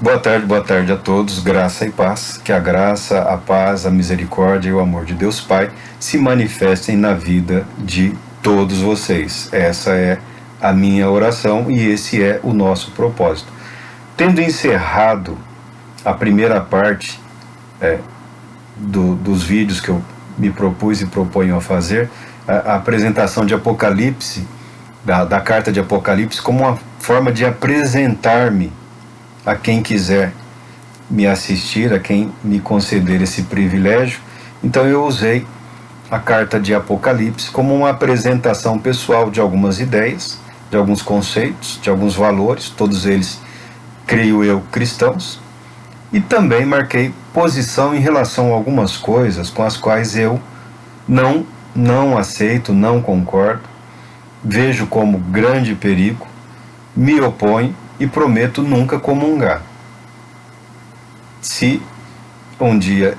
Boa tarde a todos, graça e paz. Que a graça, a paz, a misericórdia e o amor de Deus Pai se manifestem na vida de todos vocês. Essa é a minha oração e esse é o nosso propósito. Tendo encerrado a primeira parte dos vídeos que eu me propus e proponho a fazer, a apresentação de Apocalipse, da carta de Apocalipse, como uma forma de apresentar-me a quem quiser me assistir, a quem me conceder esse privilégio. Então eu usei a carta de Apocalipse como uma apresentação pessoal de algumas ideias, de alguns conceitos, de alguns valores, todos eles, creio eu, cristãos, e também marquei posição em relação a algumas coisas com as quais eu não aceito, não concordo, vejo como grande perigo, me oponho e prometo nunca comungar. Se um dia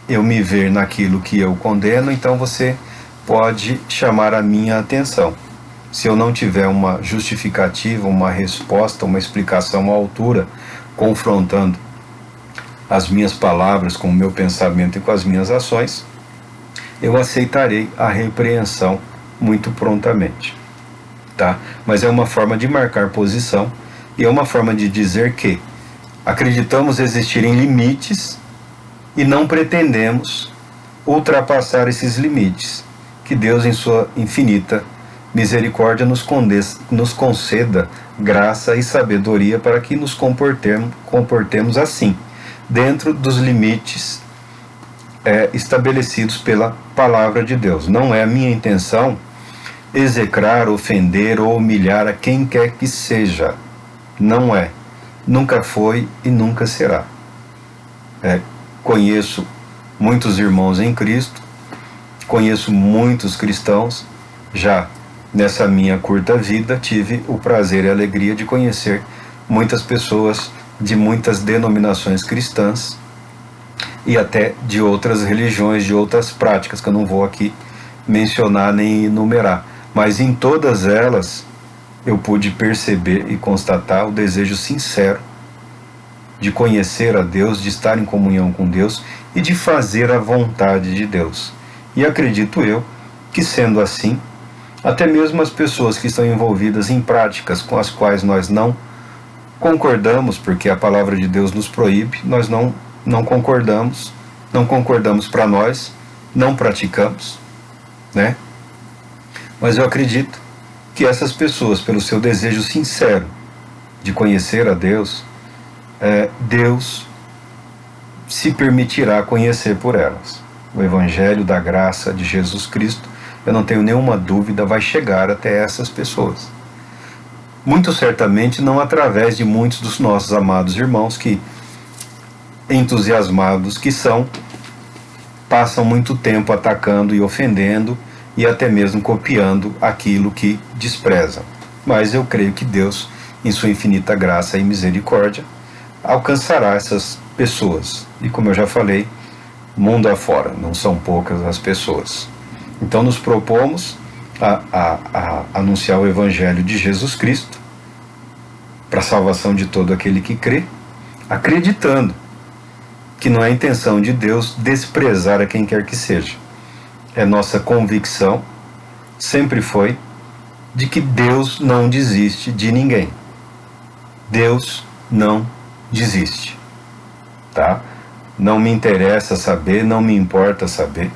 eu me ver naquilo que eu condeno, então você pode chamar a minha atenção. Se eu não tiver uma justificativa, uma resposta, uma explicação à altura, confrontando as minhas palavras com o meu pensamento e com as minhas ações, eu aceitarei a repreensão muito prontamente. Tá? Mas é uma forma de marcar posição e é uma forma de dizer que acreditamos existirem limites e não pretendemos ultrapassar esses limites. Que Deus, em sua infinita misericórdia, nos conceda graça e sabedoria para que nos comportemos assim, dentro dos limites estabelecidos pela palavra de Deus. Não é a minha intenção execrar, ofender ou humilhar a quem quer que seja. Não é. Nunca foi e nunca será. Conheço muitos irmãos em Cristo, conheço muitos cristãos. Já nessa minha curta vida tive o prazer e a alegria de conhecer muitas pessoas de muitas denominações cristãs e até de outras religiões, de outras práticas que eu não vou aqui mencionar nem enumerar. Mas em todas elas eu pude perceber e constatar o desejo sincero de conhecer a Deus, de estar em comunhão com Deus e de fazer a vontade de Deus. E acredito eu que, sendo assim, até mesmo as pessoas que estão envolvidas em práticas com as quais nós não concordamos, porque a palavra de Deus nos proíbe, nós não concordamos para nós, não praticamos, né? Mas eu acredito que essas pessoas, pelo seu desejo sincero de conhecer a Deus, Deus se permitirá conhecer por elas. O Evangelho da graça de Jesus Cristo, eu não tenho nenhuma dúvida, vai chegar até essas pessoas. Muito certamente não através de muitos dos nossos amados irmãos que, entusiasmados que são, passam muito tempo atacando e ofendendo e até mesmo copiando aquilo que desprezam. Mas eu creio que Deus, em sua infinita graça e misericórdia, alcançará essas pessoas. E como eu já falei, mundo afora, não são poucas as pessoas. Então nos propomos a anunciar o Evangelho de Jesus Cristo para a salvação de todo aquele que crê, acreditando que não é a intenção de Deus desprezar a quem quer que seja. É nossa convicção, sempre foi, de que Deus não desiste de ninguém. Deus não desiste, tá? Não me interessa saber, não me importa saber.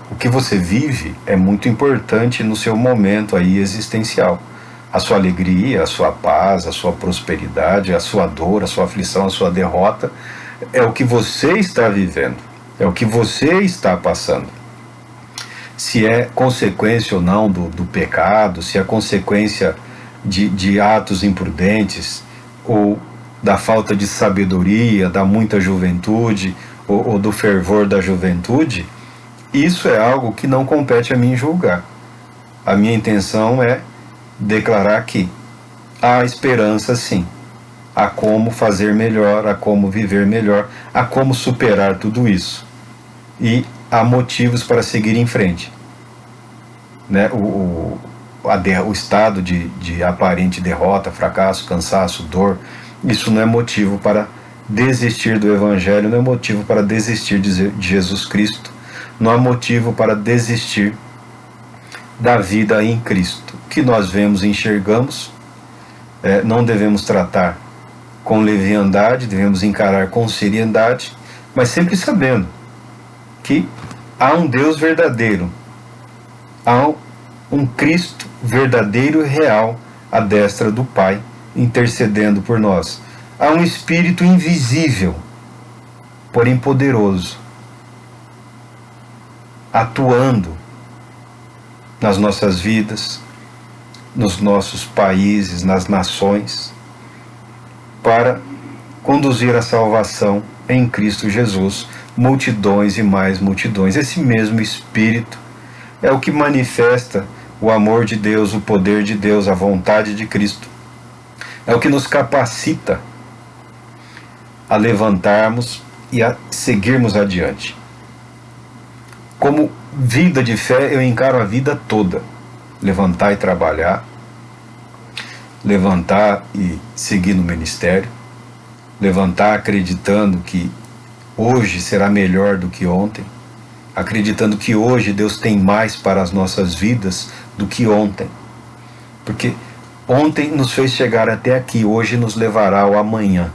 O que você vive é muito importante no seu momento aí existencial. A sua alegria, a sua paz, a sua prosperidade, a sua dor, a sua aflição, a sua derrota, é o que você está vivendo, é o que você está passando. Se é consequência ou não do pecado, se é consequência de atos imprudentes, ou da falta de sabedoria, da muita juventude, ou do fervor da juventude, isso é algo que não compete a mim julgar. A minha intenção é declarar que há esperança sim, há como fazer melhor, há como viver melhor, há como superar tudo isso. E há motivos para seguir em frente. Né? O estado de aparente derrota, fracasso, cansaço, dor, Isso não é motivo para desistir do Evangelho, não é motivo para desistir de Jesus Cristo, não há motivo para desistir da vida em Cristo. O que nós vemos e enxergamos, não devemos tratar com leviandade, devemos encarar com seriedade, mas sempre sabendo que há um Deus verdadeiro, há um Cristo verdadeiro e real à destra do Pai, intercedendo por nós. Há um Espírito invisível, porém poderoso, atuando nas nossas vidas, nos nossos países, nas nações, para conduzir a salvação em Cristo Jesus, multidões e mais multidões. Esse mesmo Espírito é o que manifesta o amor de Deus, o poder de Deus, a vontade de Cristo. É o que nos capacita a levantarmos e a seguirmos adiante. Como vida de fé, eu encaro a vida toda. Levantar e trabalhar, levantar e seguir no ministério, levantar acreditando que hoje será melhor do que ontem, acreditando que hoje Deus tem mais para as nossas vidas do que ontem. Porque ontem nos fez chegar até aqui, hoje nos levará ao amanhã.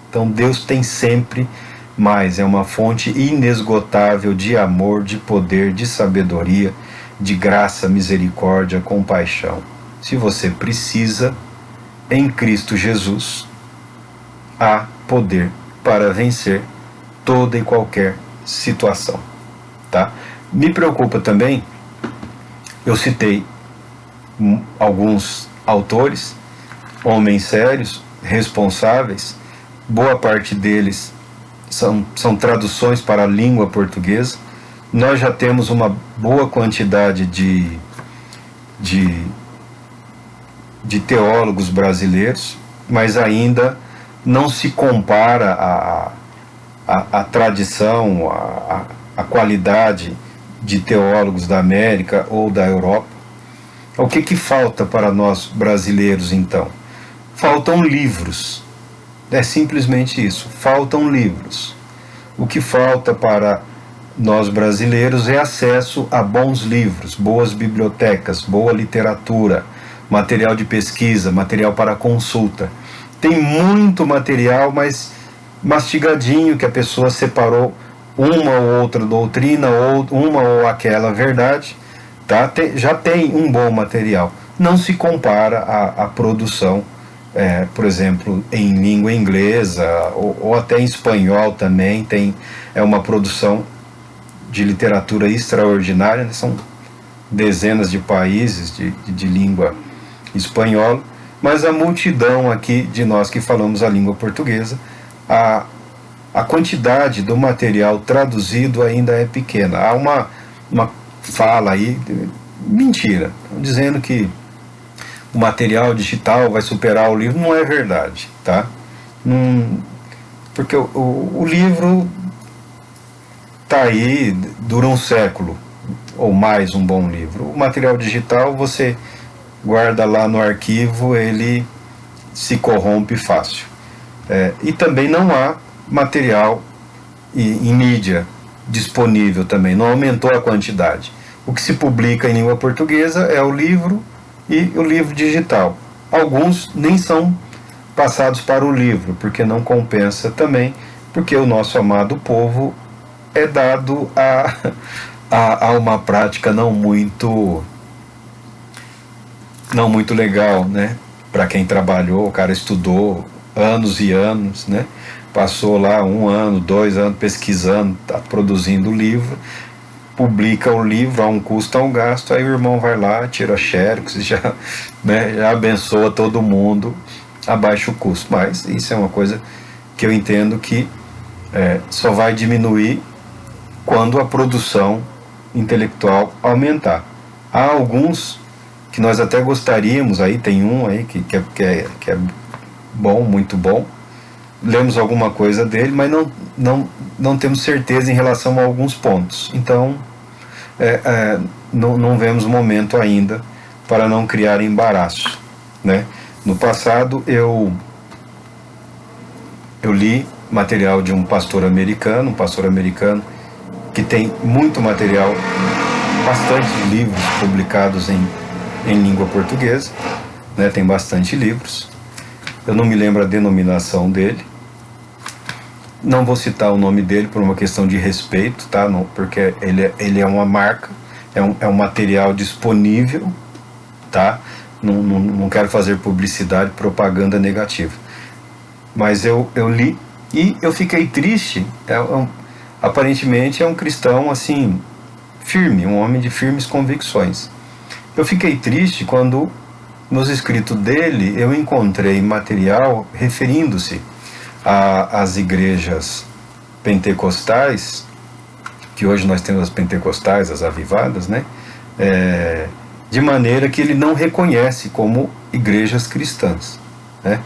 Então Deus tem sempre mais, é uma fonte inesgotável de amor, de poder, de sabedoria, de graça, misericórdia, compaixão. Se você precisa, em Cristo Jesus, há poder para vencer toda e qualquer situação. Tá? Me preocupa também, eu citei alguns autores, homens sérios, responsáveis, boa parte deles são traduções para a língua portuguesa. Nós já temos uma boa quantidade de teólogos brasileiros, mas ainda não se compara a tradição, a qualidade de teólogos da América ou da Europa. O que falta para nós brasileiros, então? Faltam livros. É simplesmente isso, faltam livros. O que falta para nós brasileiros é acesso a bons livros, boas bibliotecas, boa literatura, material de pesquisa, material para consulta. Tem muito material, mas mastigadinho, que a pessoa separou uma ou outra doutrina, ou uma ou aquela verdade, tá? Já tem um bom material. Não se compara à produção, por exemplo, em língua inglesa, ou até em espanhol também, é uma produção de literatura extraordinária, né? São dezenas de países de língua espanhola, mas a multidão aqui de nós que falamos a língua portuguesa, a quantidade do material traduzido ainda é pequena. Há uma fala aí, mentira, dizendo que o material digital vai superar o livro. Não é verdade, tá? Porque o livro está aí, dura um século ou mais, um bom livro. O material digital você guarda lá no arquivo, ele se corrompe fácil. E também não há material em mídia disponível também, não aumentou a quantidade. O que se publica em língua portuguesa é o livro e o livro digital. Alguns nem são passados para o livro, porque não compensa também, porque o nosso amado povo é dado a uma prática não muito legal, né? Para quem trabalhou, o cara estudou anos e anos, né? Passou lá 1 ano, 2 anos pesquisando, tá produzindo o livro, publica o livro a um custo, a um gasto, aí o irmão vai lá, tira xerox e já abençoa todo mundo a baixo custo. Mas isso é uma coisa que eu entendo que só vai diminuir quando a produção intelectual aumentar. Há alguns que nós até gostaríamos, aí tem um aí que é bom, muito bom, lemos alguma coisa dele, mas não temos certeza em relação a alguns pontos. Então, não vemos momento ainda para não criar embaraço, né? No passado, eu li material de um pastor americano que tem muito material, bastante livros publicados em língua portuguesa, né? Tem bastante livros. Eu não me lembro a denominação dele. Não vou citar o nome dele por uma questão de respeito, tá? Não, porque ele é uma marca, é um material disponível, tá? Não quero fazer publicidade, propaganda negativa. Mas eu li e eu fiquei triste. Aparentemente é um cristão assim, firme, um homem de firmes convicções. Eu fiquei triste quando nos escritos dele eu encontrei material referindo-se às igrejas pentecostais, que hoje nós temos as pentecostais, as avivadas, né? De maneira que ele não reconhece como igrejas cristãs, né?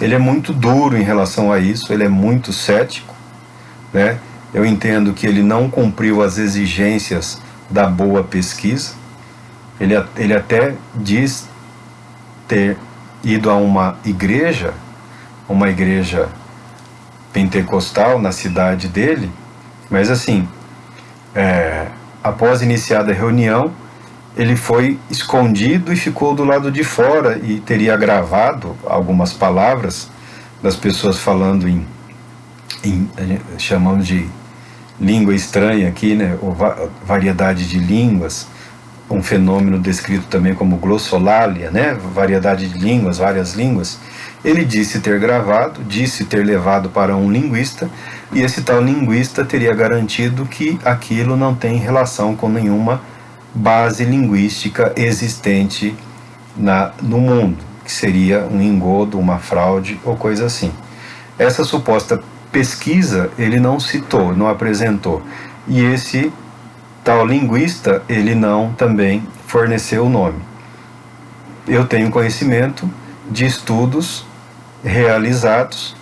Ele é muito duro em relação a isso, ele é muito cético, né? Eu entendo que ele não cumpriu as exigências da boa pesquisa. Ele até diz ter ido a uma igreja pentecostal na cidade dele, mas assim, após iniciada a reunião, ele foi escondido e ficou do lado de fora e teria gravado algumas palavras das pessoas falando chamamos de língua estranha aqui, né, ou variedade de línguas, um fenômeno descrito também como glossolalia, né, variedade de línguas, várias línguas. Ele disse ter gravado, disse ter levado para um linguista, e esse tal linguista teria garantido que aquilo não tem relação com nenhuma base linguística existente no mundo, que seria um engodo, uma fraude ou coisa assim. Essa suposta pesquisa ele não citou, não apresentou, e esse tal linguista ele não também forneceu o nome. Eu tenho conhecimento de estudos realizados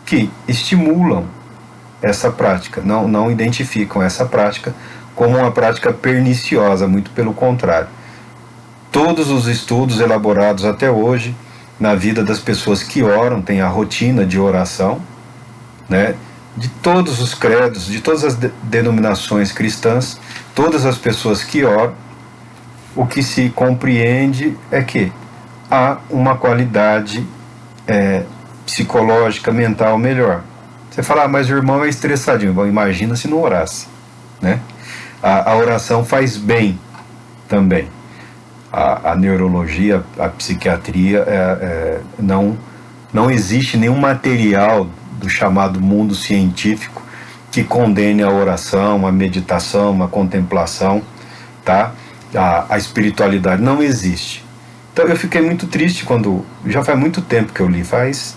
que estimulam essa prática, não identificam essa prática como uma prática perniciosa, muito pelo contrário. Todos os estudos elaborados até hoje na vida das pessoas que oram, tem a rotina de oração, né, de todos os credos, de todas as denominações cristãs, todas as pessoas que oram, o que se compreende é que há uma qualidade psicológica, mental melhor. Você fala, mas o irmão é estressadinho. Bom, imagina se não orasse, né? A oração faz bem também. A neurologia, a psiquiatria, não existe nenhum material do chamado mundo científico que condene a oração, a meditação, a contemplação, tá? A espiritualidade não existe. Então eu fiquei muito triste quando, já faz muito tempo que eu li, faz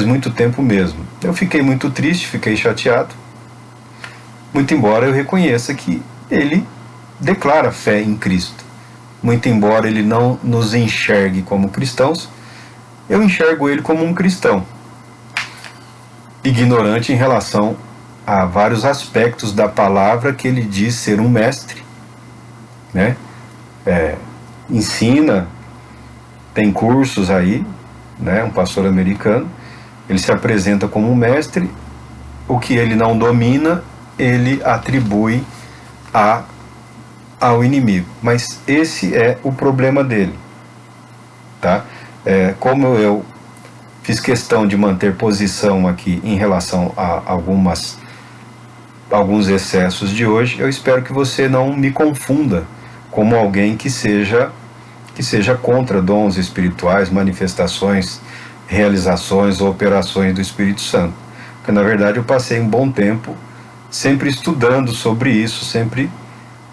muito tempo mesmo. Eu fiquei muito triste, fiquei chateado, muito embora eu reconheça que ele declara fé em Cristo, muito embora ele não nos enxergue como cristãos, eu enxergo ele como um cristão, ignorante em relação a vários aspectos da palavra que ele diz ser um mestre, né? Ensina, tem cursos aí, né? Um pastor americano, ele se apresenta como um mestre, o que ele não domina, ele atribui ao inimigo, mas esse é o problema dele, tá? Como eu fiz questão de manter posição aqui em relação a alguns excessos de hoje, eu espero que você não me confunda como alguém que seja contra dons espirituais, manifestações, realizações ou operações do Espírito Santo. Porque na verdade eu passei um bom tempo sempre estudando sobre isso, sempre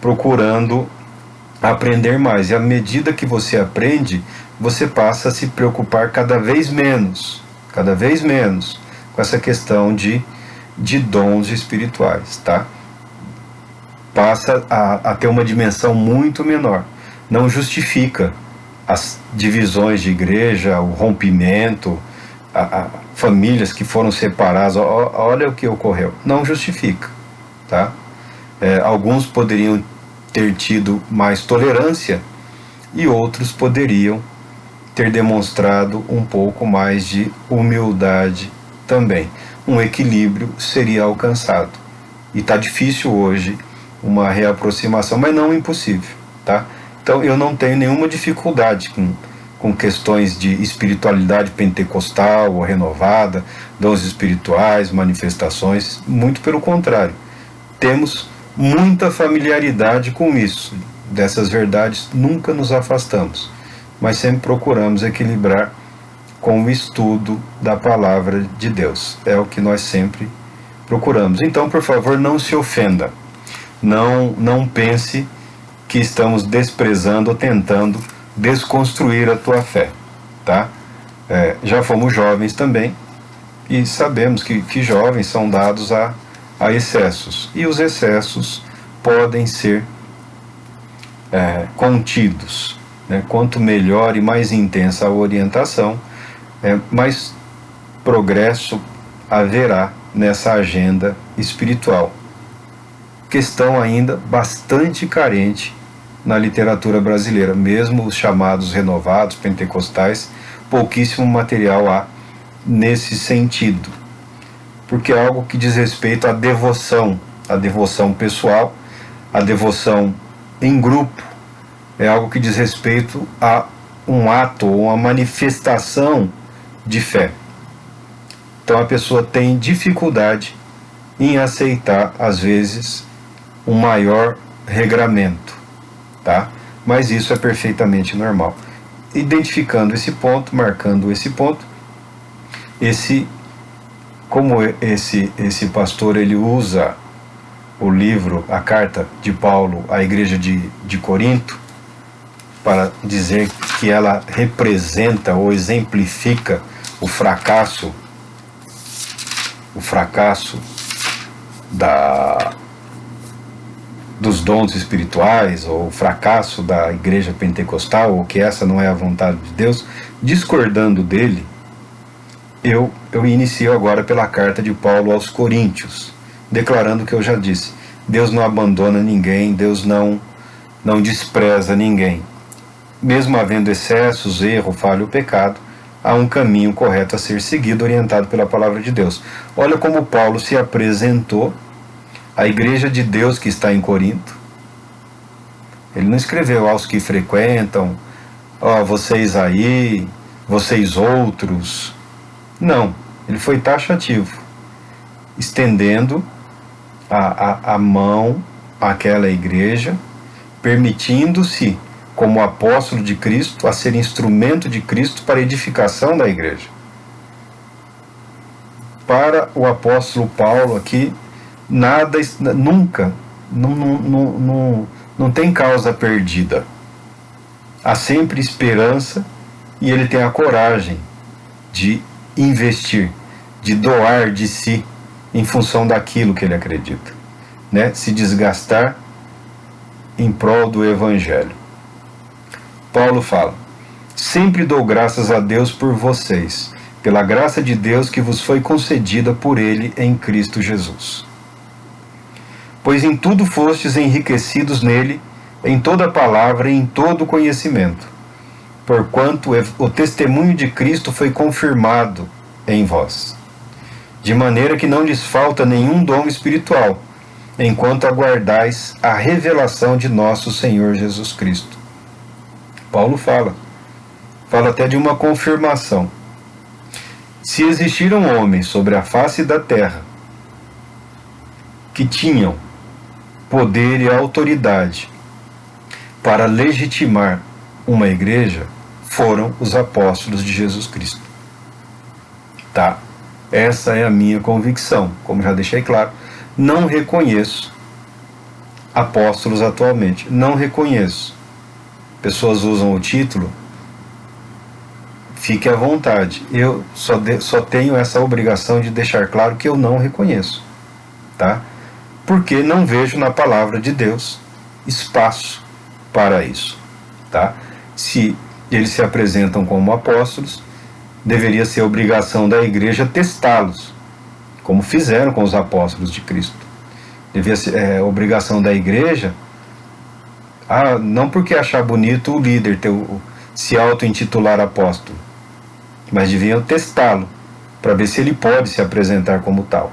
procurando aprender mais. E à medida que você aprende, você passa a se preocupar cada vez menos com essa questão de dons espirituais, tá? Passa a ter uma dimensão muito menor. Não justifica as divisões de igreja, o rompimento, famílias que foram separadas. Olha o que ocorreu. Não justifica, tá? Alguns poderiam ter tido mais tolerância e outros poderiam ter demonstrado um pouco mais de humildade também. Um equilíbrio seria alcançado. E está difícil hoje uma reaproximação, mas não impossível, tá? Então eu não tenho nenhuma dificuldade com questões de espiritualidade pentecostal ou renovada, dons espirituais, manifestações, muito pelo contrário. Temos muita familiaridade com isso. Dessas verdades nunca nos afastamos, mas sempre procuramos equilibrar com o estudo da palavra de Deus. É o que nós sempre procuramos. Então, por favor, não se ofenda. Não pense que estamos desprezando ou tentando desconstruir a tua fé, tá? Já fomos jovens também e sabemos que jovens são dados a excessos. E os excessos podem ser contidos, né? Quanto melhor e mais intensa a orientação, mais progresso haverá nessa agenda espiritual. Questão ainda bastante carente na literatura brasileira, mesmo os chamados renovados, pentecostais, pouquíssimo material há nesse sentido, porque é algo que diz respeito à devoção pessoal, a devoção em grupo, é algo que diz respeito a um ato ou uma manifestação de fé. Então a pessoa tem dificuldade em aceitar, às vezes, um maior regramento, tá? Mas isso é perfeitamente normal. Identificando esse ponto, marcando esse ponto, como esse pastor ele usa o livro, a carta de Paulo à igreja de Corinto, para dizer que ela representa ou exemplifica o fracasso dos dons espirituais, ou o fracasso da igreja pentecostal, ou que essa não é a vontade de Deus, discordando dele, eu inicio agora pela carta de Paulo aos Coríntios, declarando o que eu já disse: Deus não abandona ninguém, Deus não despreza ninguém. Mesmo havendo excessos, erro, falha ou pecado, há um caminho correto a ser seguido, orientado pela palavra de Deus. Olha como Paulo se apresentou à igreja de Deus que está em Corinto. Ele não escreveu aos que frequentam, vocês aí, vocês outros. Não, ele foi taxativo, estendendo a mão àquela igreja, permitindo-se, como apóstolo de Cristo, a ser instrumento de Cristo para a edificação da igreja. Para o apóstolo Paulo aqui, nada, nunca, não tem causa perdida. Há sempre esperança, e ele tem a coragem de investir, de doar de si em função daquilo que ele acredita, né? Se desgastar em prol do Evangelho. Paulo fala: sempre dou graças a Deus por vocês, pela graça de Deus que vos foi concedida por Ele em Cristo Jesus. Pois em tudo fostes enriquecidos nele, em toda palavra e em todo conhecimento, porquanto o testemunho de Cristo foi confirmado em vós, de maneira que não lhes falta nenhum dom espiritual, enquanto aguardais a revelação de nosso Senhor Jesus Cristo. Paulo fala até de uma confirmação. Se existiram homens sobre a face da terra que tinham poder e autoridade para legitimar uma igreja, foram os apóstolos de Jesus Cristo. Tá? Essa é a minha convicção. Como já deixei claro, não reconheço apóstolos atualmente. Não reconheço. Pessoas usam o título, fique à vontade. Eu só tenho essa obrigação de deixar claro que eu não reconheço, tá? Porque não vejo na palavra de Deus espaço para isso, tá? Se eles se apresentam como apóstolos, deveria ser obrigação da igreja testá-los, como fizeram com os apóstolos de Cristo. Devia ser obrigação da igreja, não porque achar bonito o líder se auto-intitular apóstolo, mas deviam testá-lo para ver se ele pode se apresentar como tal.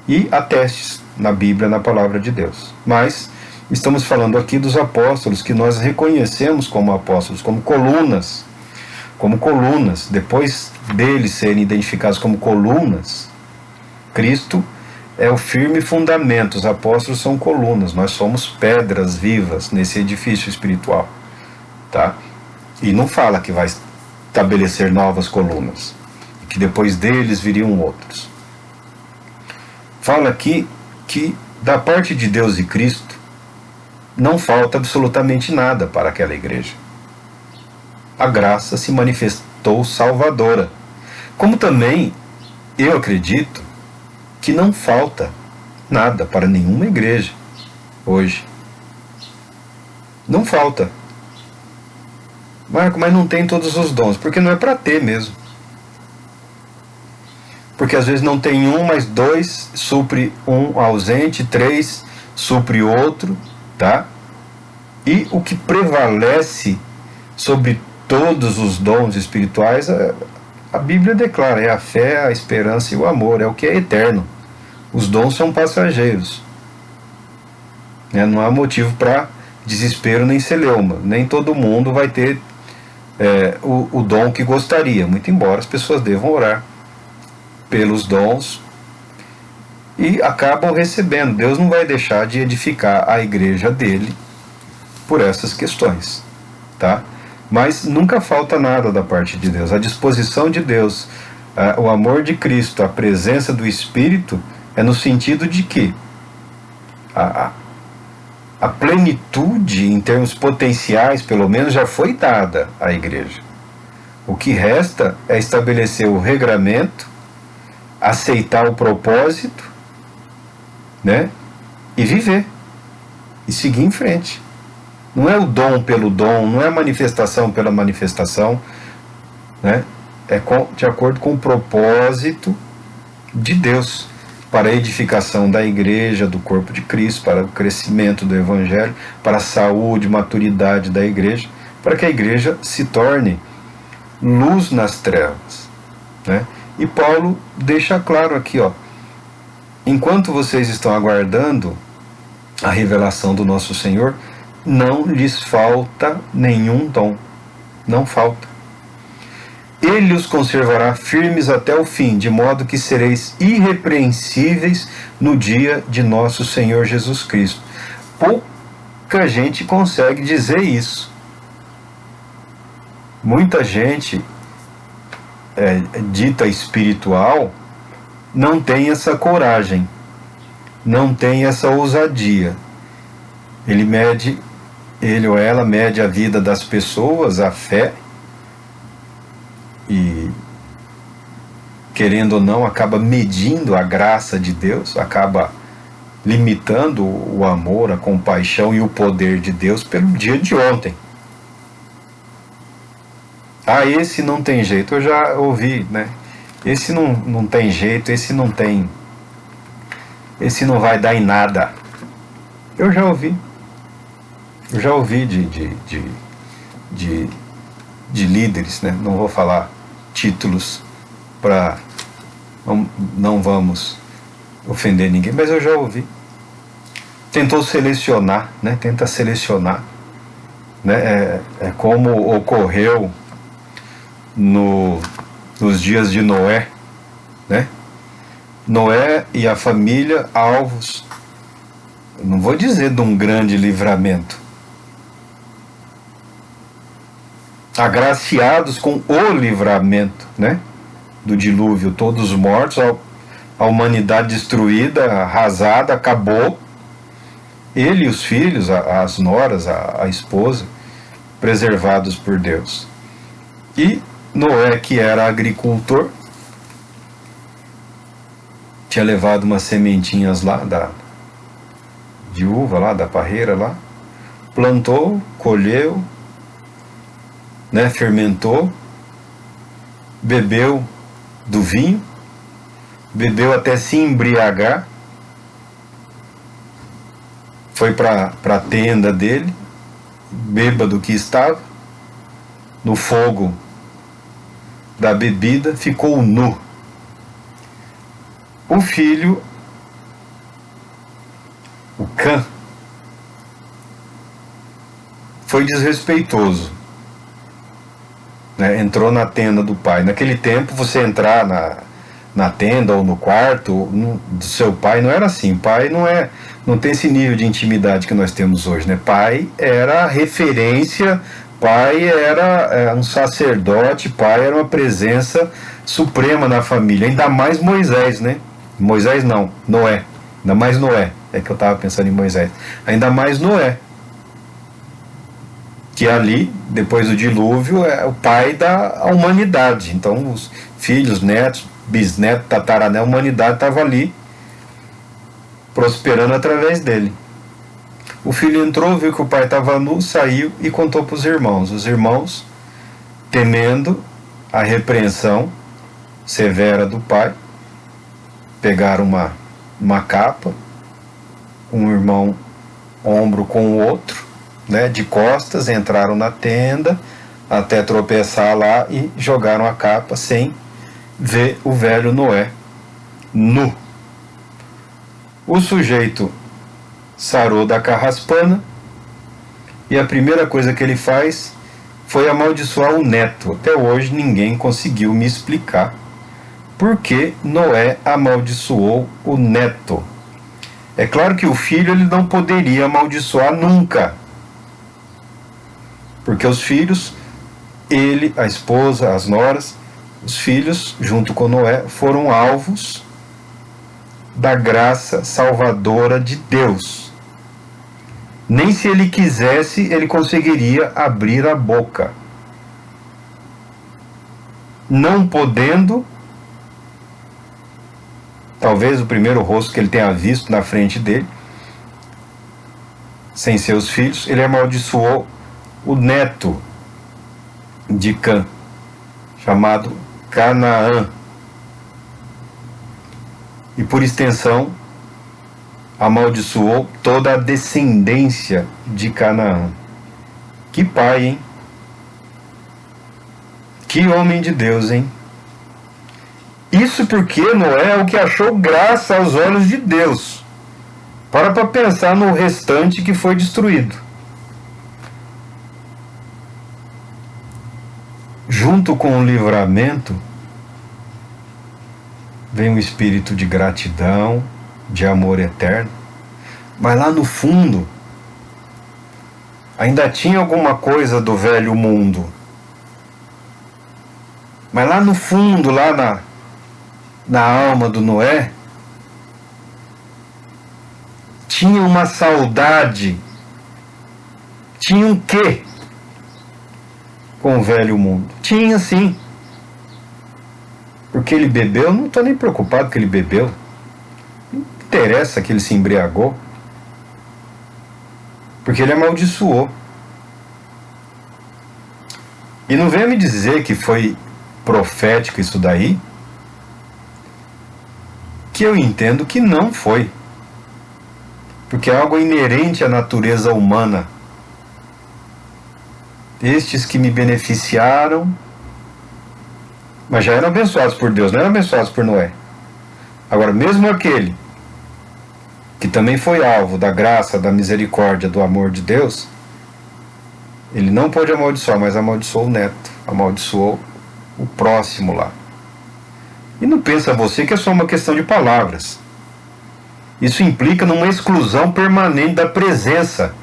E há testes na Bíblia, na palavra de Deus. Mas estamos falando aqui dos apóstolos que nós reconhecemos como apóstolos, como colunas. Depois deles serem identificados como colunas, Cristo é o firme fundamento, os apóstolos são colunas, nós somos pedras vivas nesse edifício espiritual, tá? E não fala que vai estabelecer novas colunas, que depois deles viriam outros. Fala aqui que da parte de Deus e Cristo não falta absolutamente nada para aquela igreja. A graça se manifestou salvadora. Como também eu acredito que não falta nada para nenhuma igreja hoje. Não falta. Marco, mas não tem todos os dons, porque não é para ter mesmo. Porque às vezes não tem um, mas dois supre um ausente, três supre outro, tá? E o que prevalece sobre todos os dons espirituais, a Bíblia declara, é a fé, a esperança e o amor, é o que é eterno. Os dons são passageiros. Não há motivo para desespero nem celeuma. Nem todo mundo vai ter o dom que gostaria, muito embora as pessoas devam orar pelos dons e acabam recebendo. Deus não vai deixar de edificar a igreja dele por essas questões, tá? Mas nunca falta nada da parte de Deus. A disposição de Deus, o amor de Cristo, a presença do Espírito é no sentido de que a plenitude em termos potenciais, pelo menos, já foi dada à igreja. O que resta é estabelecer o regramento, aceitar o propósito, né? E viver. E seguir em frente. Não é o dom pelo dom, não é a manifestação pela manifestação, né? É de acordo com o propósito de Deus para a edificação da igreja, do corpo de Cristo, para o crescimento do Evangelho, para a saúde, maturidade da igreja, para que a igreja se torne luz nas trevas, né? E Paulo deixa claro aqui, ó, enquanto vocês estão aguardando a revelação do nosso Senhor, não lhes falta nenhum dom, não falta. Ele os conservará firmes até o fim, de modo que sereis irrepreensíveis no dia de nosso Senhor Jesus Cristo. Pouca gente consegue dizer isso. Muita gente dita espiritual não tem essa coragem, não tem essa ousadia. Ele ou ela mede a vida das pessoas, a fé, e, querendo ou não, acaba medindo a graça de Deus, acaba limitando o amor, a compaixão e o poder de Deus pelo dia de ontem. Esse não tem jeito, eu já ouvi, né? Esse não tem jeito, esse não vai dar em nada. Eu já ouvi de líderes, né? Não vou falar títulos para não vamos ofender ninguém, mas eu já ouvi. Tentou selecionar, né? Tenta selecionar, né? É como ocorreu nos dias de Noé, né? Noé e a família alvos, não vou dizer de um grande livramento, agraciados com o livramento, né, do dilúvio, todos mortos, a humanidade destruída, arrasada, acabou. Ele e os filhos, as noras, a esposa, preservados por Deus. E Noé, que era agricultor, tinha levado umas sementinhas lá de uva, lá da parreira lá, plantou, colheu, né, fermentou, bebeu do vinho, bebeu até se embriagar, foi para a tenda dele, bêbado que estava, no fogo da bebida, ficou nu. O filho, o Cã, foi desrespeitoso, né? Entrou na tenda do pai. Naquele tempo, você entrar na tenda ou no quarto do seu pai não era assim. Pai não tem esse nível de intimidade que nós temos hoje, né? Pai era referência, pai era um sacerdote, pai era uma presença suprema na família. Ainda mais Moisés, né? Moisés não, Noé. Ainda mais Noé. É que eu estava pensando em Moisés. Ainda mais Noé, que ali, depois do dilúvio, é o pai da humanidade. Então, os filhos, netos, bisnetos, tatarané, a humanidade estava ali, prosperando através dele. O filho entrou, viu que o pai estava nu, saiu e contou para os irmãos. Os irmãos, temendo a repreensão severa do pai, pegaram uma capa, um irmão ombro com o outro, né, de costas, entraram na tenda até tropeçar lá e jogaram a capa sem ver o velho Noé nu. O sujeito sarou da carraspana e a primeira coisa que ele faz foi amaldiçoar o neto. Até hoje ninguém conseguiu me explicar por que Noé amaldiçoou o neto. É claro que o filho ele não poderia amaldiçoar nunca, porque os filhos, ele, a esposa, as noras, os filhos, junto com Noé, foram alvos da graça salvadora de Deus. Nem se ele quisesse, ele conseguiria abrir a boca. Não podendo, talvez o primeiro rosto que ele tenha visto na frente dele, sem seus filhos, ele amaldiçoou o neto de Cã, chamado Canaã. E por extensão, amaldiçoou toda a descendência de Canaã. Que pai, hein? Que homem de Deus, hein? Isso porque Noé é o que achou graça aos olhos de Deus. Para pensar no restante que foi destruído. Junto com o livramento, vem um espírito de gratidão, de amor eterno. Mas lá no fundo, ainda tinha alguma coisa do velho mundo. Mas lá no fundo, lá na alma do Noé, tinha uma saudade, tinha um quê com o velho mundo? Tinha sim. Porque ele bebeu, não estou nem preocupado que ele bebeu. Não interessa que ele se embriagou. Porque ele amaldiçoou. E não venha me dizer que foi profético isso daí, que eu entendo que não foi. Porque é algo inerente à natureza humana. Estes que me beneficiaram, mas já eram abençoados por Deus, não eram abençoados por Noé. Agora, mesmo aquele que também foi alvo da graça, da misericórdia, do amor de Deus, ele não pôde amaldiçoar, mas amaldiçoou o neto, amaldiçoou o próximo lá. E não pensa você que é só uma questão de palavras. Isso implica numa exclusão permanente da presença.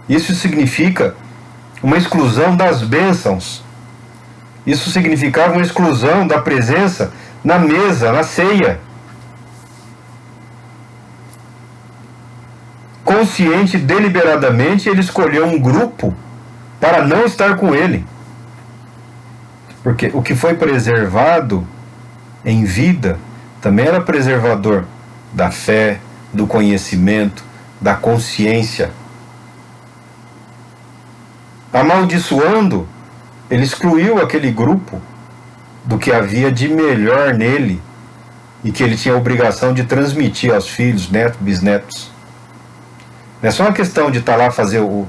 Isso significa uma exclusão das bênçãos. Isso significava uma exclusão da presença na mesa, na ceia. Consciente, deliberadamente, ele escolheu um grupo para não estar com ele. Porque o que foi preservado em vida também era preservador da fé, do conhecimento, da consciência. Amaldiçoando, ele excluiu aquele grupo do que havia de melhor nele e que ele tinha a obrigação de transmitir aos filhos, netos, bisnetos. Não é só uma questão de estar lá fazer o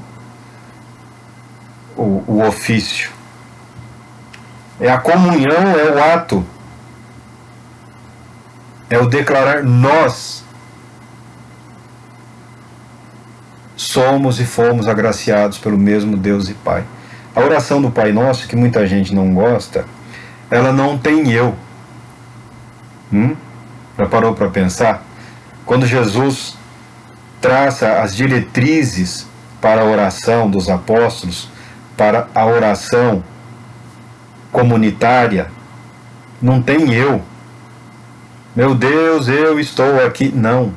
ofício. É a comunhão, é o ato. É o declarar: nós somos e fomos agraciados pelo mesmo Deus e Pai. A oração do Pai Nosso, que muita gente não gosta, ela não tem eu. Já parou para pensar? Quando Jesus traça as diretrizes para a oração dos apóstolos, para a oração comunitária, não tem eu. Meu Deus, eu estou aqui. Não.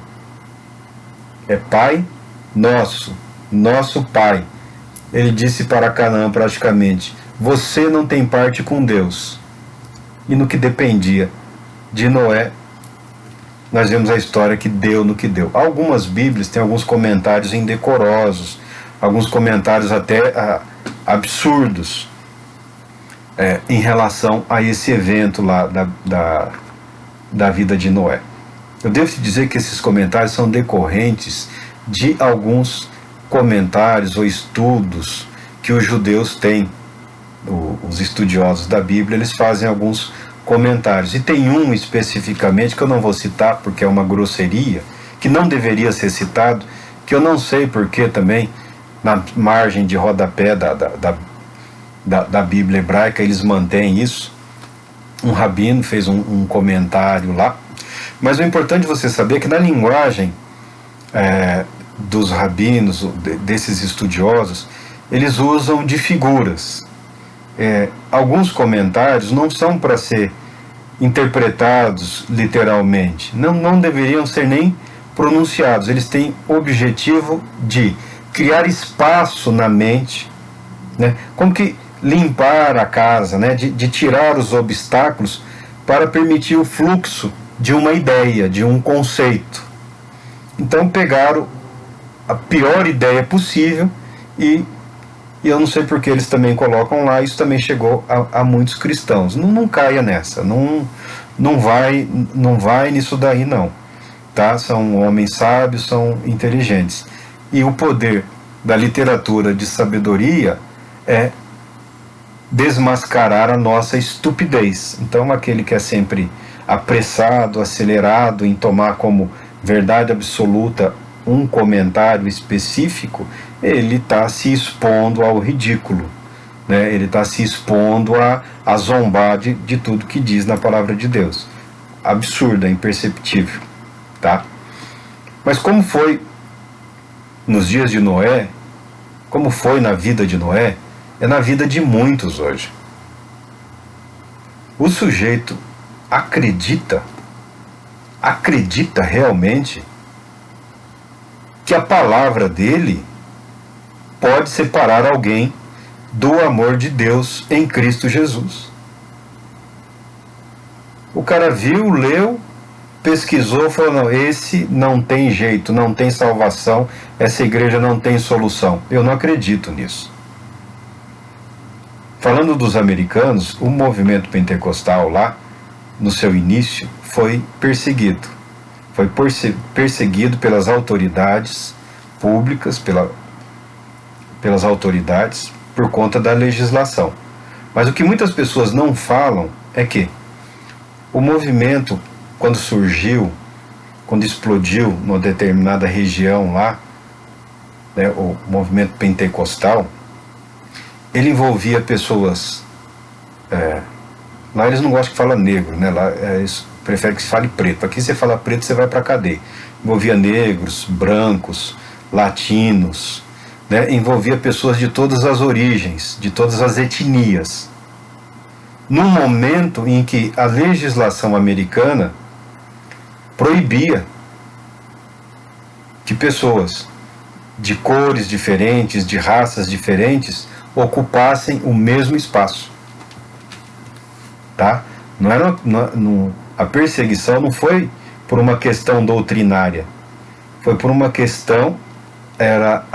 É Pai Nosso, nosso Pai. Ele disse para Canaã praticamente: você não tem parte com Deus. E no que dependia de Noé, nós vemos a história que deu no que deu. Algumas Bíblias têm alguns comentários indecorosos, alguns comentários até absurdos em relação a esse evento lá da vida de Noé. Eu devo te dizer que esses comentários são decorrentes de alguns comentários ou estudos que os judeus têm. Os estudiosos da Bíblia, eles fazem alguns comentários, e tem um especificamente que eu não vou citar porque é uma grosseria, que não deveria ser citado, que eu não sei porque também, na margem de rodapé da Bíblia hebraica, eles mantêm isso. Um rabino fez um comentário lá, mas o importante você saber é que na linguagem dos rabinos, desses estudiosos, eles usam de figuras. Alguns comentários não são para ser interpretados literalmente, não deveriam ser nem pronunciados. Eles têm o objetivo de criar espaço na mente, né? Como que limpar a casa, né? de tirar os obstáculos para permitir o fluxo de uma ideia, de um conceito. Então pegaram a pior ideia possível e eu não sei porque eles também colocam lá. Isso também chegou a muitos cristãos. Não caia nessa, não vai nisso daí não, tá? São homens sábios, são inteligentes, e o poder da literatura de sabedoria é desmascarar a nossa estupidez. Então aquele que é sempre apressado, acelerado em tomar como verdade absoluta um comentário específico, ele está se expondo ao ridículo, né? Ele está se expondo a zombar de tudo que diz na palavra de Deus. Absurdo, é imperceptível, tá? Mas como foi nos dias de Noé, como foi na vida de Noé, é na vida de muitos hoje. O sujeito acredita realmente que a palavra dele pode separar alguém do amor de Deus em Cristo Jesus. O cara viu, leu, pesquisou, falou: não, esse não tem jeito, não tem salvação, essa igreja não tem solução. Eu não acredito nisso. Falando dos americanos, o movimento pentecostal lá, no seu início, foi perseguido. Foi perseguido pelas autoridades públicas, pelas autoridades, por conta da legislação. Mas o que muitas pessoas não falam é que o movimento, quando surgiu, quando explodiu numa determinada região lá, né, o movimento pentecostal, ele envolvia pessoas, lá eles não gostam que fala negro, né, lá eles preferem que se fale preto. Aqui você fala preto, você vai para a cadeia. Envolvia negros, brancos, latinos, né, envolvia pessoas de todas as origens, de todas as etnias. Num momento em que a legislação americana proibia que pessoas de cores diferentes, de raças diferentes, ocupassem o mesmo espaço, tá? A perseguição não foi por uma questão doutrinária, foi por uma questão, era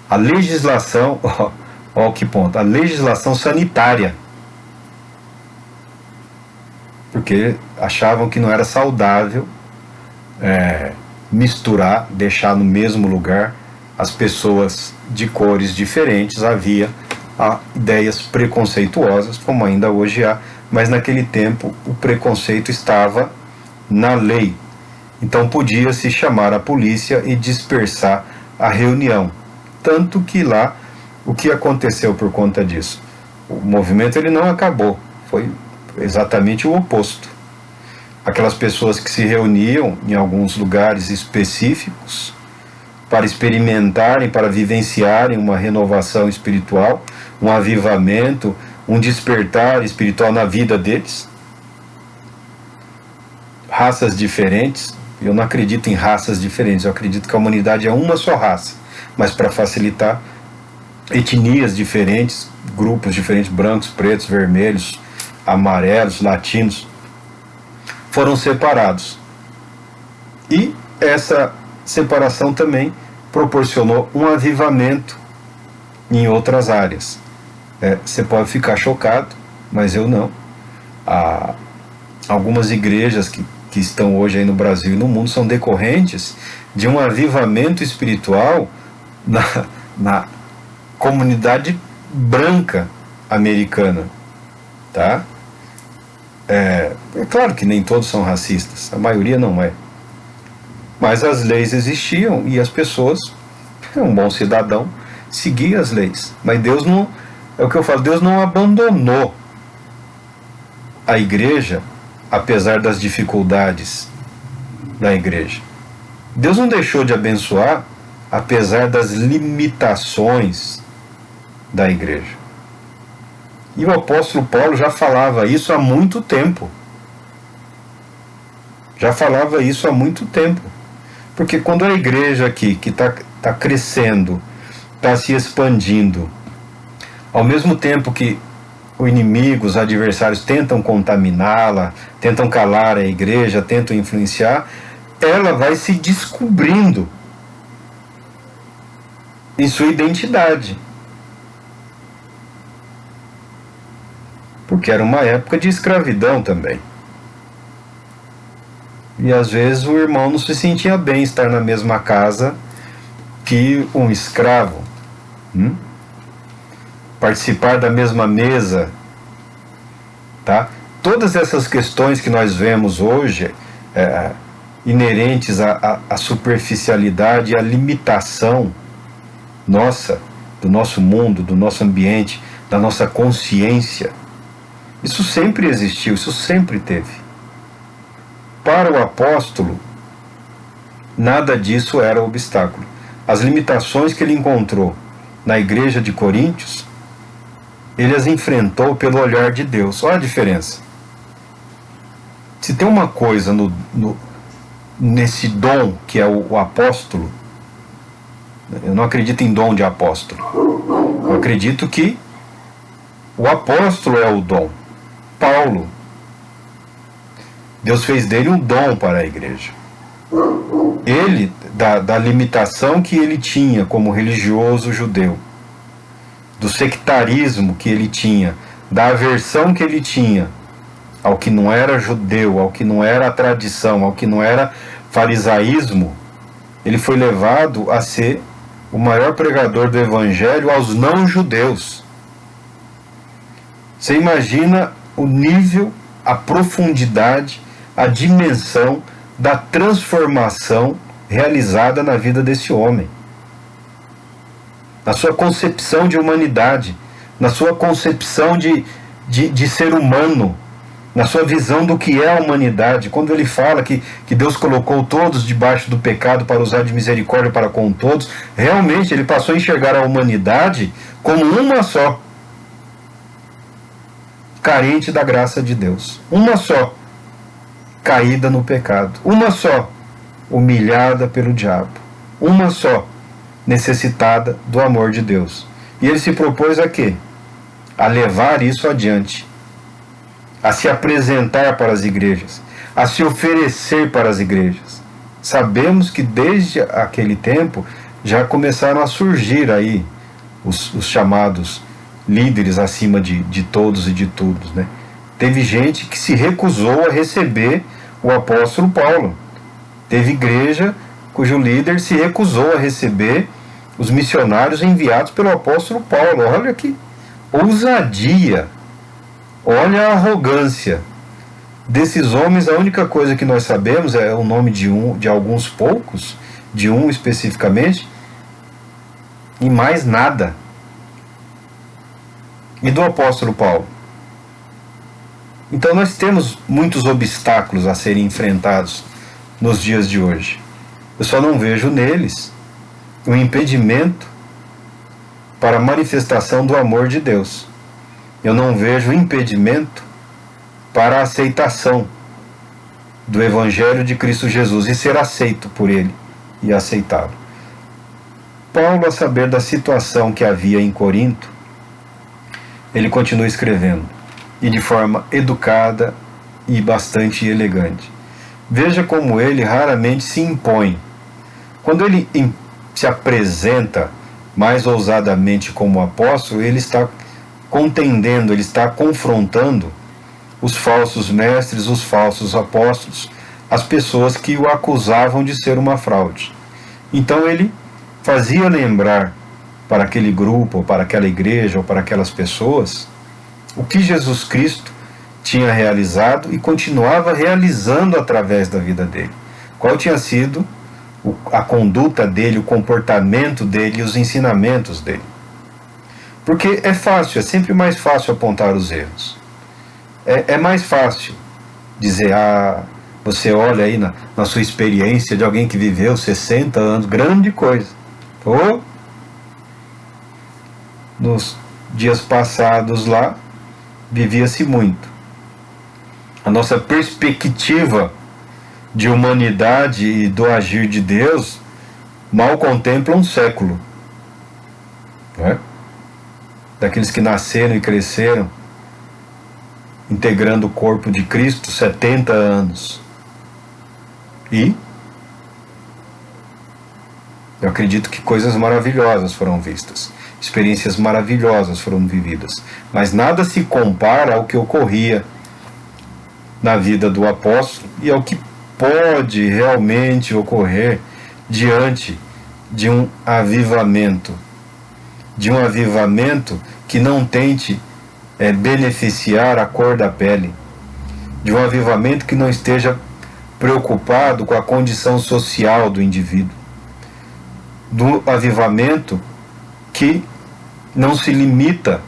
a legislação, ó que ponto, a legislação sanitária, porque achavam que não era saudável misturar, deixar no mesmo lugar as pessoas de cores diferentes. Havia ideias preconceituosas, como ainda hoje há, mas naquele tempo o preconceito estava na lei. Então podia-se chamar a polícia e dispersar a reunião. Tanto que lá, o que aconteceu por conta disso? O movimento ele não acabou, foi exatamente o oposto. Aquelas pessoas que se reuniam em alguns lugares específicos para experimentarem, para vivenciarem uma renovação espiritual, um avivamento, um despertar espiritual na vida deles. Raças diferentes, eu não acredito em raças diferentes, eu acredito que a humanidade é uma só raça, mas para facilitar, etnias diferentes, grupos diferentes, brancos, pretos, vermelhos, amarelos, latinos, foram separados. E essa separação também proporcionou um avivamento em outras áreas. Você pode ficar chocado, mas eu não. Algumas igrejas que estão hoje aí no Brasil e no mundo são decorrentes de um avivamento espiritual na comunidade branca americana, tá? É claro que nem todos são racistas, a maioria não é. Mas as leis existiam e as pessoas, um bom cidadão, seguia as leis. Mas Deus não, é o que eu falo, Deus não abandonou a igreja, apesar das dificuldades da igreja. Deus não deixou de abençoar, apesar das limitações da igreja. E o apóstolo Paulo já falava isso há muito tempo. Já falava isso há muito tempo. Porque quando a igreja aqui, que está crescendo, está se expandindo, ao mesmo tempo que o inimigo, os adversários tentam contaminá-la, tentam calar a igreja, tentam influenciar, ela vai se descobrindo em sua identidade. Porque era uma época de escravidão também. E às vezes o irmão não se sentia bem estar na mesma casa que um escravo. Participar da mesma mesa. Tá? Todas essas questões que nós vemos hoje, inerentes à superficialidade e à limitação nossa, do nosso mundo, do nosso ambiente, da nossa consciência, isso sempre existiu, isso sempre teve. Para o apóstolo, nada disso era obstáculo. As limitações que ele encontrou na igreja de Coríntios, ele as enfrentou pelo olhar de Deus. Olha a diferença. Se tem uma coisa nesse dom que é o apóstolo, eu não acredito em dom de apóstolo. Eu acredito que o apóstolo é o dom. Paulo, Deus fez dele um dom para a igreja. Ele, da limitação que ele tinha como religioso judeu, do sectarismo que ele tinha, da aversão que ele tinha ao que não era judeu, ao que não era a tradição, ao que não era farisaísmo, ele foi levado a ser o maior pregador do evangelho aos não-judeus. Você imagina o nível, a profundidade, a dimensão da transformação realizada na vida desse homem, na sua concepção de humanidade, na sua concepção de ser humano, na sua visão do que é a humanidade. Quando ele fala que Deus colocou todos debaixo do pecado para usar de misericórdia para com todos, realmente ele passou a enxergar a humanidade como uma só, carente da graça de Deus, uma só, caída no pecado, uma só, humilhada pelo diabo, uma só, necessitada do amor de Deus. E ele se propôs a quê? A levar isso adiante, a se apresentar para as igrejas, a se oferecer para as igrejas. Sabemos que desde aquele tempo já começaram a surgir aí os chamados líderes acima de todos e de todos, né? Teve gente que se recusou a receber o apóstolo Paulo. Teve igreja cujo líder se recusou a receber os missionários enviados pelo apóstolo Paulo. Olha que ousadia, olha a arrogância. Desses homens, a única coisa que nós sabemos é o nome de alguns poucos, de um especificamente, e mais nada. E do apóstolo Paulo? Então nós temos muitos obstáculos a serem enfrentados nos dias de hoje. Eu só não vejo neles um impedimento para a manifestação do amor de Deus. Eu não vejo impedimento para a aceitação do Evangelho de Cristo Jesus e ser aceito por Ele e aceitá-lo. Paulo, a saber da situação que havia em Corinto, ele continua escrevendo, e de forma educada e bastante elegante. Veja como ele raramente se impõe. Quando ele se apresenta mais ousadamente como apóstolo, ele está contendendo, ele está confrontando os falsos mestres, os falsos apóstolos, as pessoas que o acusavam de ser uma fraude. Então ele fazia lembrar para aquele grupo, ou para aquela igreja, ou para aquelas pessoas, o que Jesus Cristo tinha realizado e continuava realizando através da vida dele. Qual tinha sido a conduta dele, o comportamento dele e os ensinamentos dele. Porque é fácil, é sempre mais fácil apontar os erros. É mais fácil dizer, você olha aí na sua experiência de alguém que viveu 60 anos, grande coisa. Ou, nos dias passados lá, vivia-se muito. A nossa perspectiva de humanidade e do agir de Deus mal contempla um século. Né? Daqueles que nasceram e cresceram integrando o corpo de Cristo 70 anos. E eu acredito que coisas maravilhosas foram vistas, experiências maravilhosas foram vividas, mas nada se compara ao que ocorria na vida do apóstolo e ao que pode realmente ocorrer diante de um avivamento que não tente beneficiar a cor da pele, de um avivamento que não esteja preocupado com a condição social do indivíduo, do avivamento que não se limita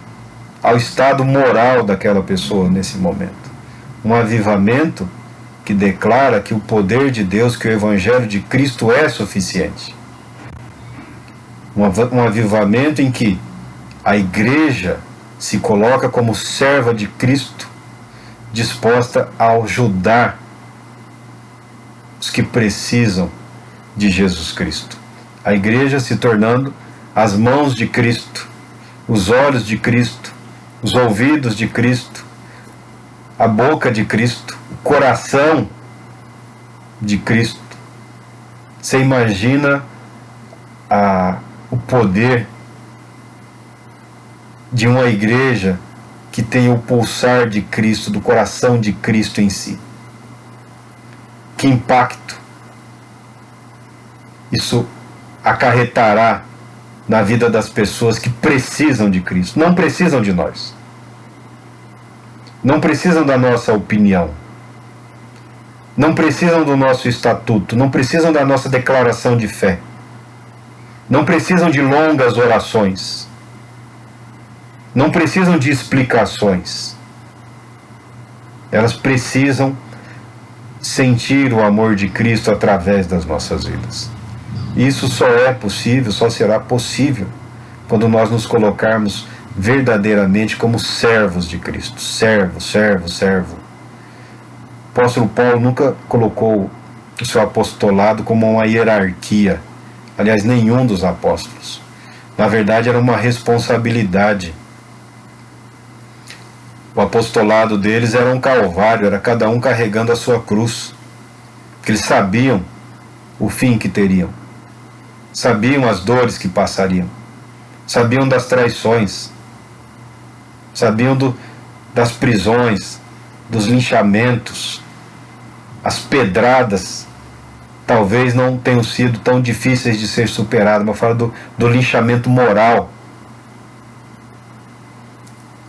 ao estado moral daquela pessoa nesse momento. Um avivamento que declara que o poder de Deus, que o Evangelho de Cristo é suficiente. Um avivamento em que a igreja se coloca como serva de Cristo, disposta a ajudar os que precisam de Jesus Cristo. A igreja se tornando as mãos de Cristo, os olhos de Cristo, os ouvidos de Cristo, a boca de Cristo, o coração de Cristo. Você imagina o poder de uma igreja que tem o pulsar de Cristo, do coração de Cristo em si. Que impacto isso acarretará na vida das pessoas que precisam de Cristo, não precisam de nós, não precisam da nossa opinião, não precisam do nosso estatuto, não precisam da nossa declaração de fé, não precisam de longas orações, não precisam de explicações. Elas precisam sentir o amor de Cristo através das nossas vidas. Isso só é possível, só será possível quando nós nos colocarmos verdadeiramente como servos de Cristo. Servo, servo, servo. O apóstolo Paulo nunca colocou o seu apostolado como uma hierarquia. Aliás, nenhum dos apóstolos. Na verdade, era uma responsabilidade. O apostolado deles era um calvário, era cada um carregando a sua cruz. Porque eles sabiam o fim que teriam. Sabiam as dores que passariam. Sabiam das traições. Sabiam das prisões, dos linchamentos. As pedradas talvez não tenham sido tão difíceis de ser superadas, mas eu falo do linchamento moral,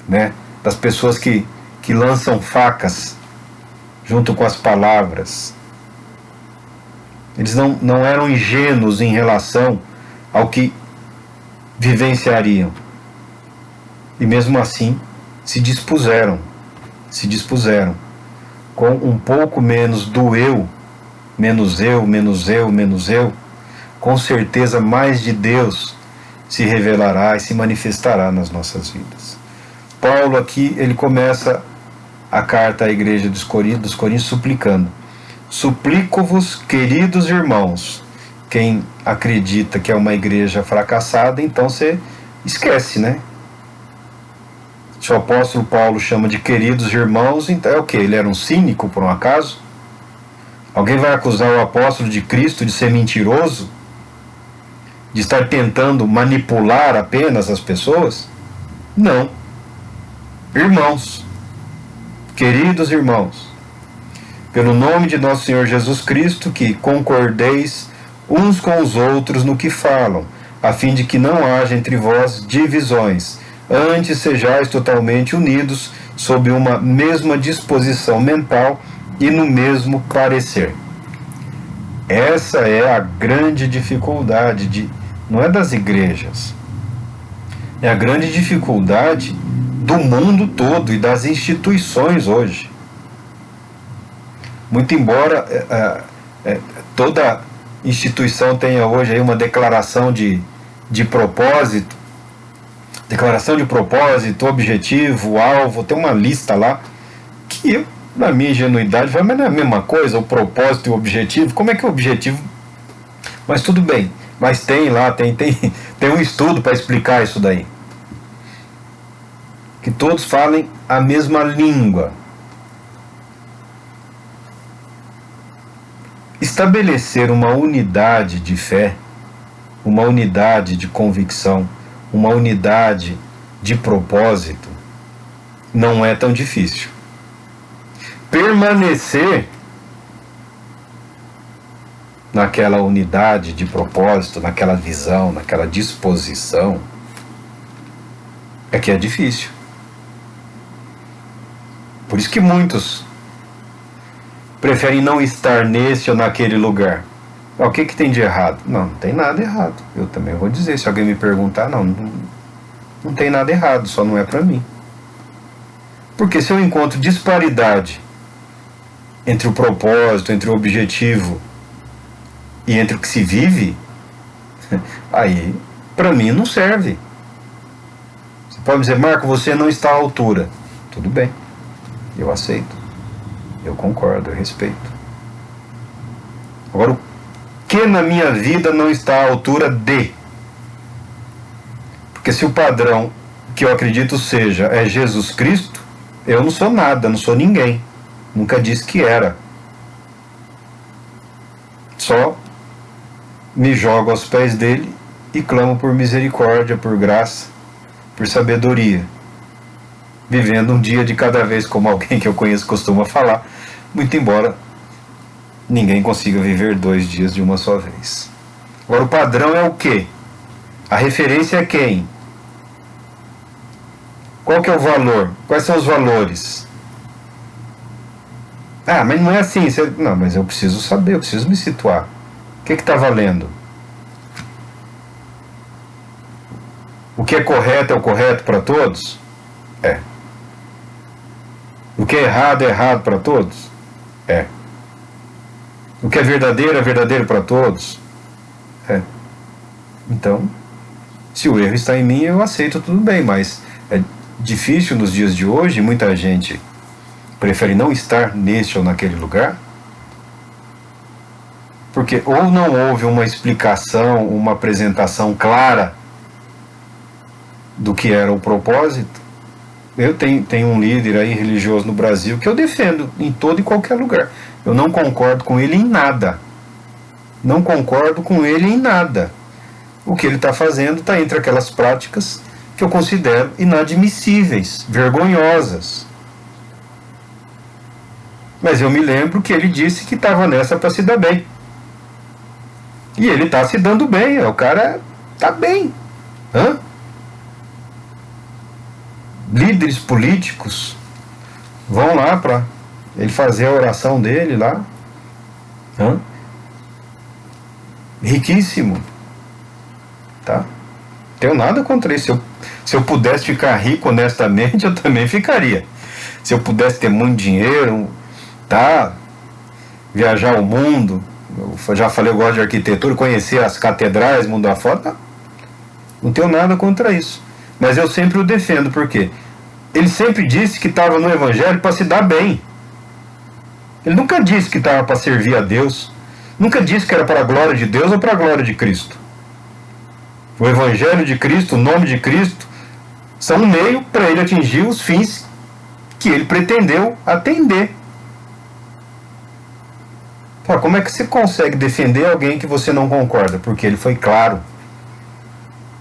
né? Das pessoas que lançam facas junto com as palavras. Eles não eram ingênuos em relação ao que vivenciariam. E mesmo assim se dispuseram, com um pouco menos do eu, menos eu, com certeza mais de Deus se revelará e se manifestará nas nossas vidas. Paulo aqui, ele começa a carta à igreja dos Coríntios suplicando: suplico-vos, queridos irmãos. Quem acredita que é uma igreja fracassada, então você esquece, né? Se o apóstolo Paulo chama de queridos irmãos, então é o quê? Ele era um cínico, por um acaso? Alguém vai acusar o apóstolo de Cristo de ser mentiroso? De estar tentando manipular apenas as pessoas? Não. Irmãos, queridos irmãos, pelo nome de nosso Senhor Jesus Cristo, que concordeis uns com os outros no que falam, a fim de que não haja entre vós divisões, antes sejais totalmente unidos sob uma mesma disposição mental e no mesmo parecer. Essa é a grande dificuldade não é das igrejas, é a grande dificuldade do mundo todo e das instituições hoje. Muito embora toda instituição tenha hoje aí uma declaração de propósito, objetivo, alvo, tem uma lista lá, que eu, na minha ingenuidade, falo, mas não é a mesma coisa, o propósito e o objetivo? Como é que é o objetivo? Mas tudo bem, mas tem lá, tem um estudo para explicar isso daí. Que todos falem a mesma língua. Estabelecer uma unidade de fé, uma unidade de convicção, uma unidade de propósito, não é tão difícil. Permanecer naquela unidade de propósito, naquela visão, naquela disposição, é que é difícil. Por isso que muitos preferem não estar nesse ou naquele lugar. O que tem de errado? Não tem nada errado. Eu também vou dizer, se alguém me perguntar, não tem nada errado, só não é para mim. Porque se eu encontro disparidade entre o propósito, entre o objetivo e entre o que se vive, aí para mim não serve. Você pode dizer, Marco, você não está à altura. Tudo bem, eu aceito, eu concordo, eu respeito. Agora, o que na minha vida não está à altura de? Porque se o padrão que eu acredito seja é Jesus Cristo, eu não sou nada, não sou ninguém. Nunca disse que era. Só me jogo aos pés dele e clamo por misericórdia, por graça, por sabedoria. Vivendo um dia de cada vez, como alguém que eu conheço costuma falar, muito embora ninguém consiga viver 2 dias de uma só vez. Agora, o padrão é o quê? A referência é quem? Qual que é o valor? Quais são os valores? Ah, mas não é assim. Não, mas eu preciso saber, eu preciso me situar. O que está valendo? O que é o correto para todos? É. O que é errado para todos? É. O que é verdadeiro para todos? É. Então, se o erro está em mim, eu aceito, tudo bem, mas é difícil nos dias de hoje, muita gente prefere não estar neste ou naquele lugar, porque ou não houve uma explicação, uma apresentação clara do que era o propósito. Eu tenho um líder aí religioso no Brasil que eu defendo em todo e qualquer lugar. Eu não concordo com ele em nada. Não concordo com ele em nada. O que ele está fazendo está entre aquelas práticas que eu considero inadmissíveis, vergonhosas. Mas eu me lembro que ele disse que estava nessa para se dar bem. E ele está se dando bem, o cara está bem. Hã? Líderes políticos vão lá para ele fazia a oração dele lá, riquíssimo, tá? Tenho nada contra isso. Se eu pudesse ficar rico honestamente, eu também ficaria. Se eu pudesse ter muito dinheiro, tá? Viajar o mundo, eu já falei, eu gosto de arquitetura, conhecer as catedrais, mundo afora, tá? Não tenho nada contra isso. Mas eu sempre o defendo, porque ele sempre disse que estava no Evangelho para se dar bem. Ele nunca disse que estava para servir a Deus. Nunca disse que era para a glória de Deus ou para a glória de Cristo. O Evangelho de Cristo, o nome de Cristo, são um meio para ele atingir os fins que ele pretendeu atender. Como é que você consegue defender alguém que você não concorda? Porque ele foi claro,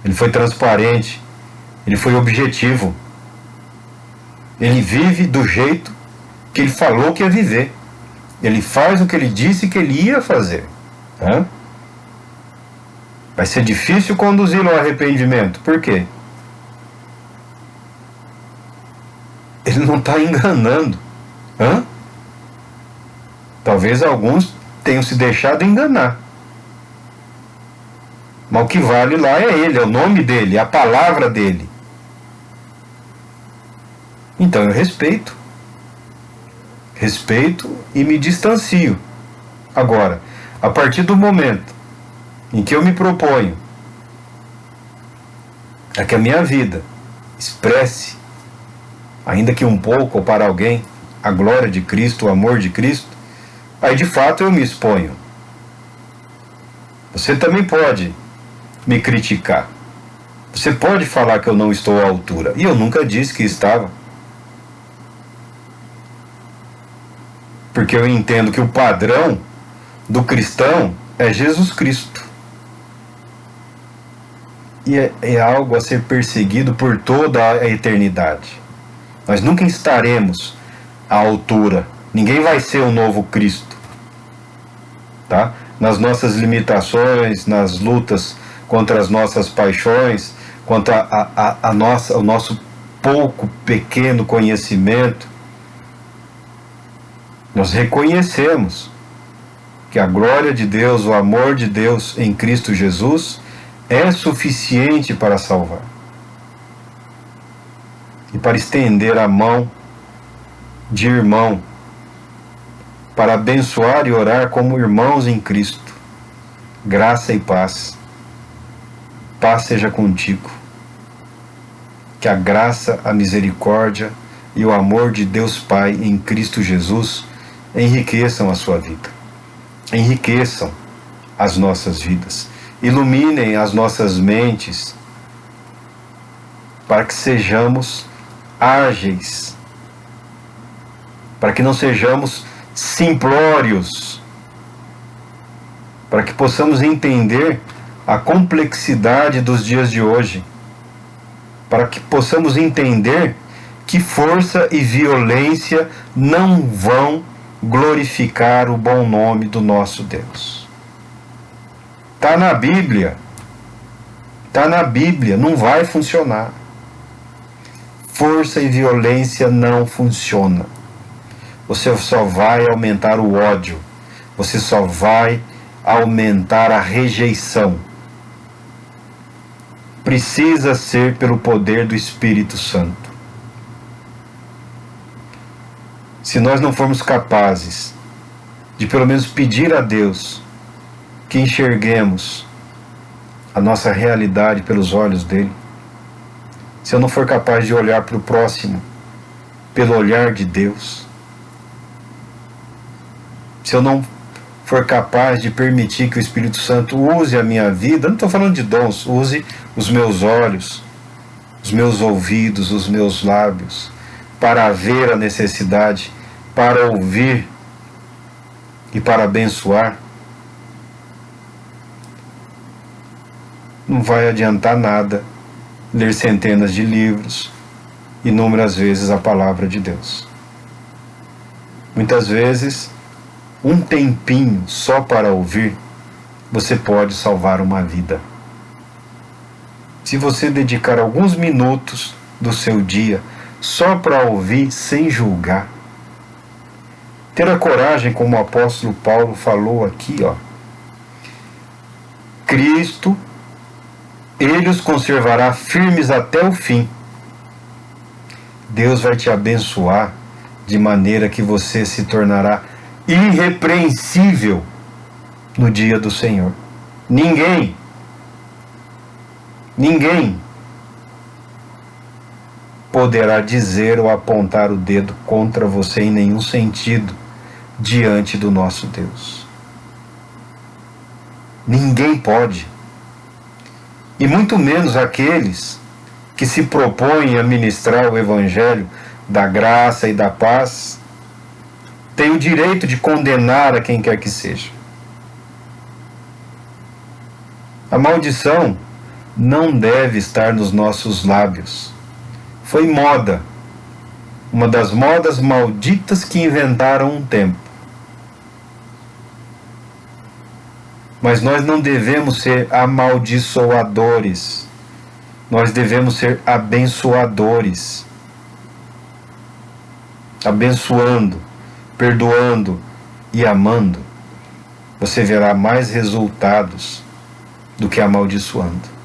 ele foi transparente, ele foi objetivo. Ele vive do jeito que ele falou que ia viver. Ele faz o que ele disse que ele ia fazer. Vai ser difícil conduzi-lo ao arrependimento. Por quê? Ele não está enganando. Talvez alguns tenham se deixado enganar. Mas o que vale lá é ele, é o nome dele, é a palavra dele. Então eu respeito. Respeito e me distancio. Agora, a partir do momento em que eu me proponho a que a minha vida expresse, ainda que um pouco ou para alguém, a glória de Cristo, o amor de Cristo, aí de fato eu me exponho. Você também pode me criticar. Você pode falar que eu não estou à altura. E eu nunca disse que estava. Porque eu entendo que o padrão do cristão é Jesus Cristo. E é algo a ser perseguido por toda a eternidade. Nós nunca estaremos à altura. Ninguém vai ser o novo Cristo. Tá? Nas nossas limitações, nas lutas contra as nossas paixões, contra o nosso pouco, pequeno conhecimento, nós reconhecemos que a glória de Deus, o amor de Deus em Cristo Jesus é suficiente para salvar e para estender a mão de irmão, para abençoar e orar como irmãos em Cristo. Graça e paz. Paz seja contigo. Que a graça, a misericórdia e o amor de Deus Pai em Cristo Jesus enriqueçam a sua vida. Enriqueçam as nossas vidas. Iluminem as nossas mentes para que sejamos ágeis, para que não sejamos simplórios, para que possamos entender a complexidade dos dias de hoje, para que possamos entender que força e violência não vão glorificar o bom nome do nosso Deus. Está na Bíblia. Está na Bíblia, não vai funcionar. Força e violência não funciona. Você só vai aumentar o ódio. Você só vai aumentar a rejeição. Precisa ser pelo poder do Espírito Santo. Se nós não formos capazes de pelo menos pedir a Deus que enxerguemos a nossa realidade pelos olhos dele, se eu não for capaz de olhar para o próximo pelo olhar de Deus, se eu não for capaz de permitir que o Espírito Santo use a minha vida, não estou falando de dons, use os meus olhos, os meus ouvidos, os meus lábios, para ver a necessidade, para ouvir e para abençoar, não vai adiantar nada ler centenas de livros, inúmeras vezes a palavra de Deus. Muitas vezes, um tempinho só para ouvir, você pode salvar uma vida. Se você dedicar alguns minutos do seu dia só para ouvir sem julgar, Ter a coragem, como o apóstolo Paulo falou aqui, ó. Cristo, Ele os conservará firmes até o fim. Deus vai te abençoar de maneira que você se tornará irrepreensível no dia do Senhor. Ninguém poderá dizer ou apontar o dedo contra você em nenhum sentido diante do nosso Deus. Ninguém pode. E muito menos aqueles que se propõem a ministrar o Evangelho da graça e da paz têm o direito de condenar a quem quer que seja. A maldição não deve estar nos nossos lábios. Foi moda, uma das modas malditas que inventaram um tempo. Mas nós não devemos ser amaldiçoadores. Nós devemos ser abençoadores. Abençoando, perdoando e amando, você verá mais resultados do que amaldiçoando.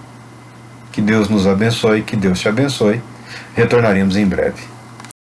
Que Deus nos abençoe, que Deus te abençoe. Retornaremos em breve.